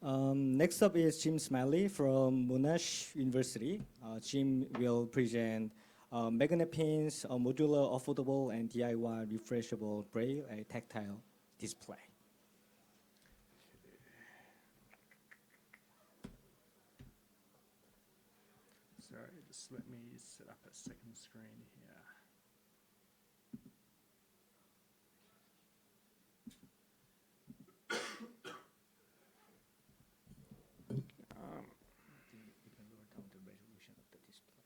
Next up is Jim Smiley from Monash University. Jim will present MagnePins, modular, affordable, and DIY refreshable Braille, a tactile display. Sorry, just let me set up a second screen here. You can lower down the resolution of the display.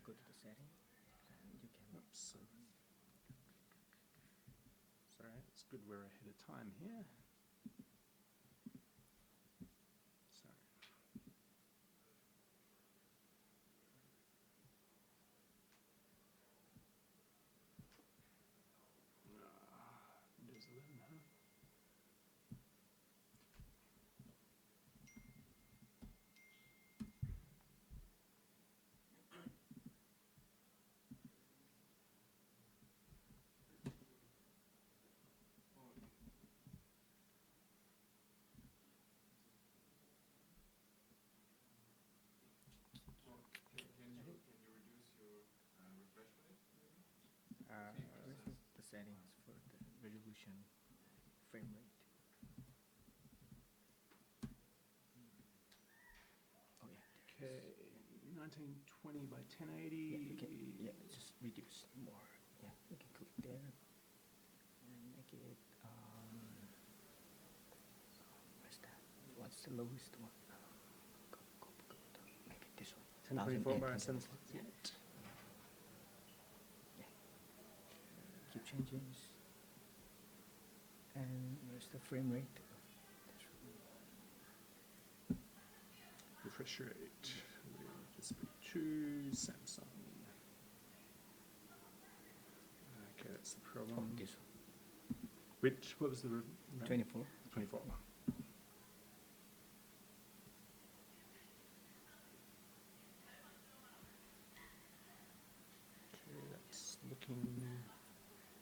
Go to the setting, and you can. Oops. Sorry, it's good we're ahead of time here. Sorry. Windows 11, huh? The settings for the resolution frame rate. Oh yeah. Okay, 1920 by 1080. Yeah, just reduce more. Yeah, you can click there and make it. Where's that? What's the lowest one? Go. Maybe this one. 1024 by 1080. 768. Keep changing. And where's the frame rate? Refresh rate with SP2 Samsung. Okay, that's the problem. Oh, this one. What was the 24. 24. Okay, that's looking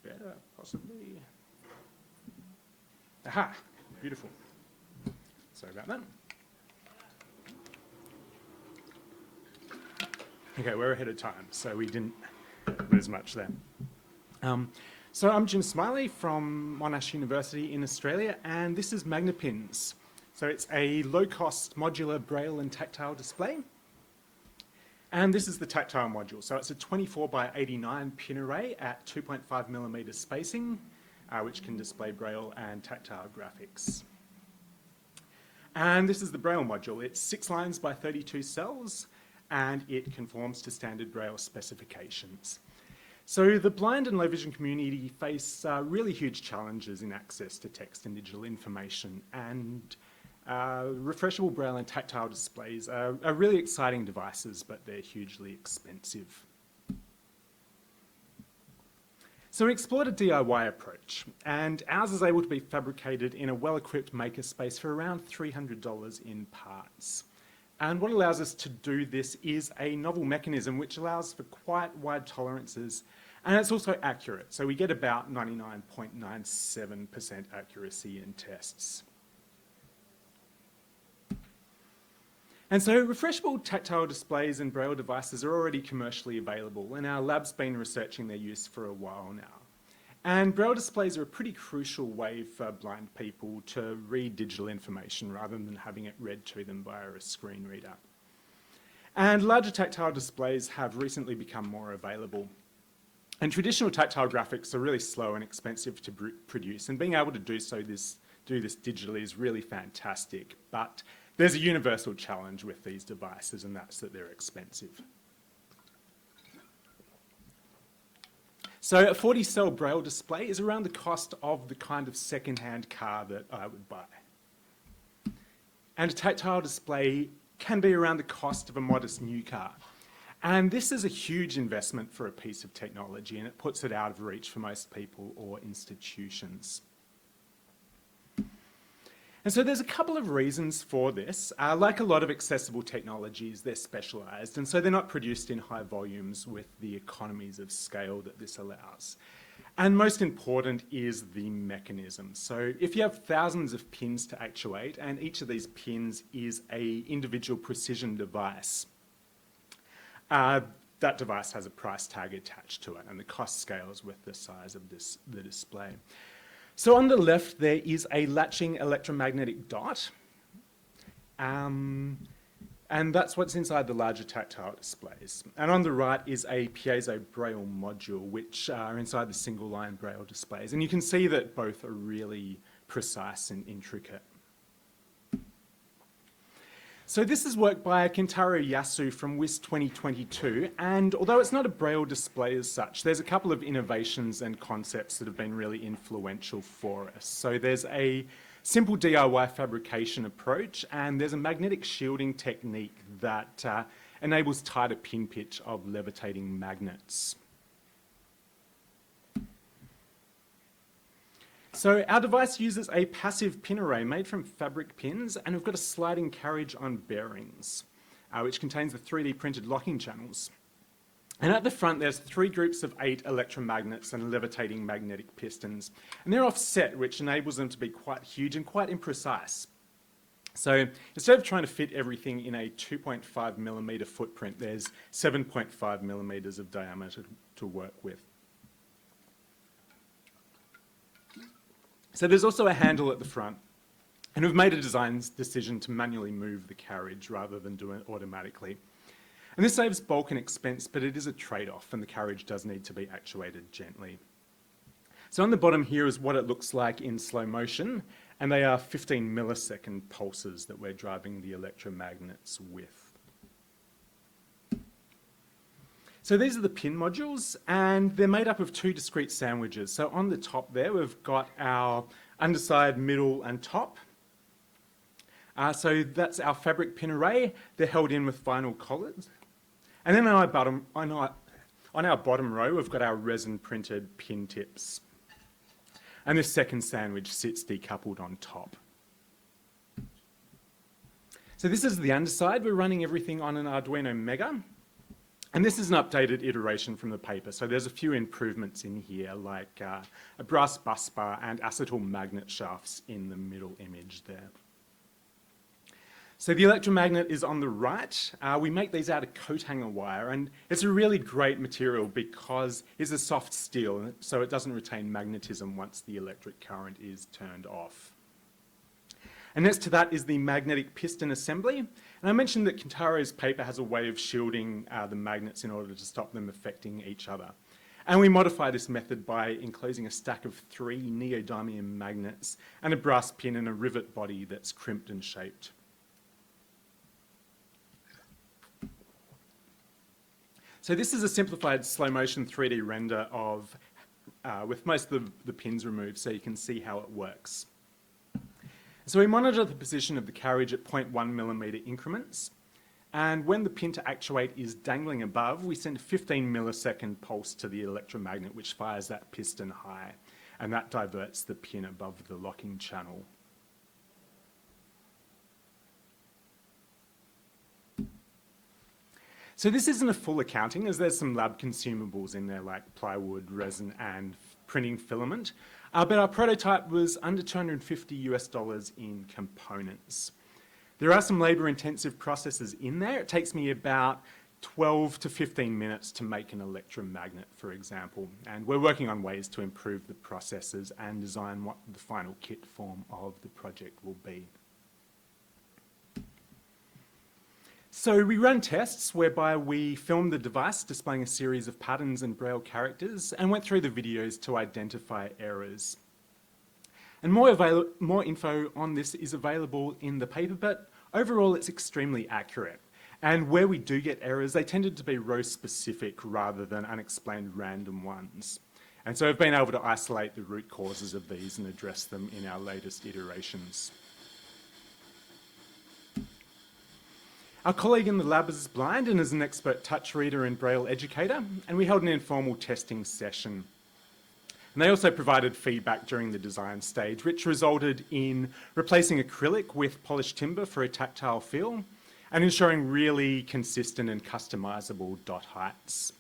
better, possibly. Aha! Beautiful. Sorry about that. Okay, we're ahead of time, so we didn't lose much there. So I'm Jim Smiley from Monash University in Australia, and this is MagnePins. So it's a low-cost modular Braille and Tactile display. And this is the tactile module. So it's a 24 by 89 pin array at 2.5 millimeter spacing, which can display Braille and tactile graphics. And this is the Braille module. It's 6 lines by 32 cells, and it conforms to standard Braille specifications. So the blind and low vision community face really huge challenges in access to text and digital information, and refreshable Braille and tactile displays are really exciting devices, but they're hugely expensive. So we explored a DIY approach, and ours is able to be fabricated in a well-equipped makerspace for around $300 in parts. And what allows us to do this is a novel mechanism which allows for quite wide tolerances, and it's also accurate. So we get about 99.97% accuracy in tests. And so refreshable tactile displays and Braille devices are already commercially available, and our lab's been researching their use for a while now. And Braille displays are a pretty crucial way for blind people to read digital information rather than having it read to them via a screen reader. And larger tactile displays have recently become more available. And traditional tactile graphics are really slow and expensive to produce, and being able to do this digitally is really fantastic. But there's a universal challenge with these devices, and that's that they're expensive. So a 40-cell Braille display is around the cost of the kind of second-hand car that I would buy. And a tactile display can be around the cost of a modest new car. And this is a huge investment for a piece of technology, and it puts it out of reach for most people or institutions. And so there's a couple of reasons for this. Like a lot of accessible technologies, they're specialised, and so they're not produced in high volumes with the economies of scale that this allows. And most important is the mechanism. So if you have thousands of pins to actuate, and each of these pins is an individual precision device, that device has a price tag attached to it, and the cost scales with the size of the display. So on the left, there is a latching electromagnetic dot, and that's what's inside the larger tactile displays. And on the right is a piezo Braille module, which are inside the single line Braille displays. And you can see that both are really precise and intricate. So this is work by Kentaro Yasu from UIST 2022, and although it's not a Braille display as such, there's a couple of innovations and concepts that have been really influential for us. So there's a simple DIY fabrication approach, and there's a magnetic shielding technique that enables tighter pin pitch of levitating magnets. So our device uses a passive pin array made from fabric pins, and we've got a sliding carriage on bearings, which contains the 3D printed locking channels. And at the front, there's 3 groups of 8 electromagnets and levitating magnetic pistons. And they're offset, which enables them to be quite huge and quite imprecise. So instead of trying to fit everything in a 2.5 millimeter footprint, there's 7.5 millimeters of diameter to work with. So there's also a handle at the front, and we've made a design decision to manually move the carriage rather than do it automatically. And this saves bulk and expense, but it is a trade-off, and the carriage does need to be actuated gently. So on the bottom here is what it looks like in slow motion, and they are 15 millisecond pulses that we're driving the electromagnets with. So these are the pin modules, and they're made up of 2 discrete sandwiches. So on the top there, we've got our underside, middle, and top. So that's our fabric pin array. They're held in with vinyl collars. And then on our bottom row, we've got our resin printed pin tips. And this second sandwich sits decoupled on top. So this is the underside. We're running everything on an Arduino Mega. And this is an updated iteration from the paper. So there's a few improvements in here, like a brass bus bar and acetal magnet shafts in the middle image there. So the electromagnet is on the right. We make these out of coat hanger wire, and it's a really great material because it's a soft steel, so it doesn't retain magnetism once the electric current is turned off. And next to that is the magnetic piston assembly. And I mentioned that Kentaro's paper has a way of shielding the magnets in order to stop them affecting each other. And we modify this method by enclosing a stack of 3 neodymium magnets and a brass pin and a rivet body that's crimped and shaped. So this is a simplified slow motion 3D render of, with most of the pins removed, so you can see how it works. So we monitor the position of the carriage at 0.1 millimeter increments, and when the pin to actuate is dangling above, we send a 15 millisecond pulse to the electromagnet, which fires that piston high, and that diverts the pin above the locking channel. So this isn't a full accounting, as there's some lab consumables in there like plywood, resin, and printing filament. But our prototype was under $250 in components. There are some labour-intensive processes in there. It takes me about 12 to 15 minutes to make an electromagnet, for example. And we're working on ways to improve the processes and design what the final kit form of the project will be. So we run tests whereby we filmed the device displaying a series of patterns and Braille characters and went through the videos to identify errors. And more info on this is available in the paper, but overall it's extremely accurate. And where we do get errors, they tended to be row specific rather than unexplained random ones. And so we've been able to isolate the root causes of these and address them in our latest iterations. Our colleague in the lab is blind and is an expert touch reader and Braille educator, and we held an informal testing session. And they also provided feedback during the design stage, which resulted in replacing acrylic with polished timber for a tactile feel and ensuring really consistent and customizable dot heights.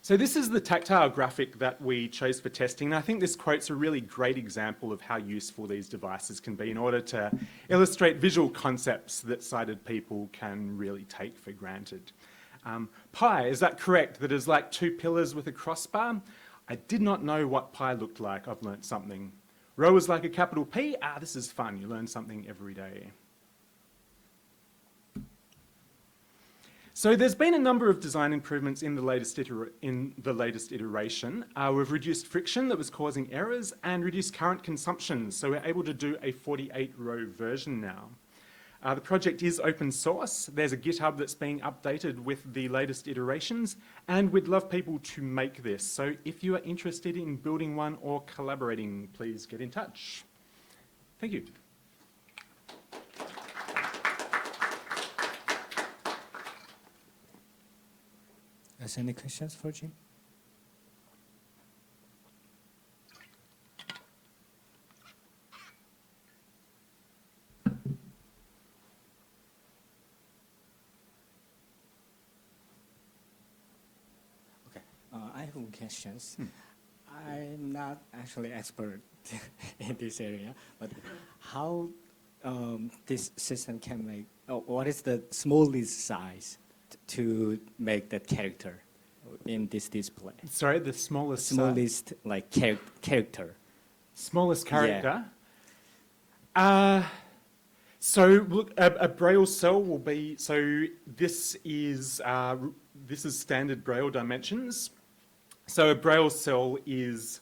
So this is the tactile graphic that we chose for testing. And I think this quote's a really great example of how useful these devices can be in order to illustrate visual concepts that sighted people can really take for granted. Pi, is that correct? That is like two pillars with a crossbar? I did not know what pi looked like. I've learnt something. Rho is like a capital P? This is fun. You learn something every day. So there's been a number of design improvements in the latest iteration. We've reduced friction that was causing errors and reduced current consumption. So we're able to do a 48-row version now. The project is open source. There's a GitHub that's being updated with the latest iterations, and we'd love people to make this. So if you are interested in building one or collaborating, please get in touch. Thank you. Any questions for Jim? Okay, I have questions. I'm not actually expert in this area, but how this system can make, what is the smallest size to make that character in this display? Sorry, the smallest like character. Smallest character? Yeah. So look, a Braille cell will be, so this is standard Braille dimensions. So a Braille cell is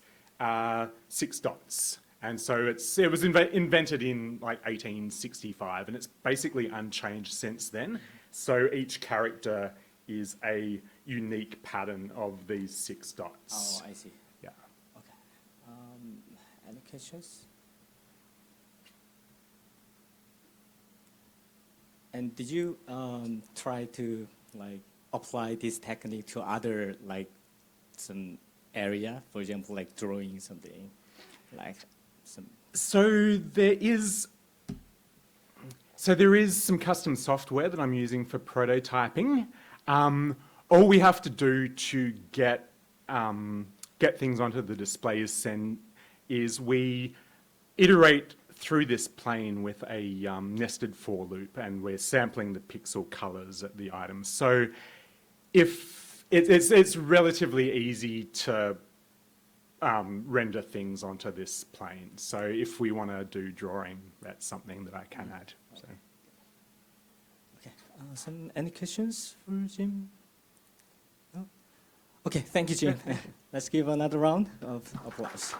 6 dots. And so it was invented in like 1865, and it's basically unchanged since then. So each character is a unique pattern of these 6 dots. Oh, I see. Yeah. Okay. Any questions? And did you try to like apply this technique to other like some area, for example, like drawing something, like some? So there is some custom software that I'm using for prototyping. All we have to do to get things onto the display is we iterate through this plane with a nested for loop, and we're sampling the pixel colors at the items. So if it's relatively easy to render things onto this plane. So if we want to do drawing, that's something that I can add. So. Okay. Any questions for Jim? No? Okay, thank you, Jim. Let's give another round of applause.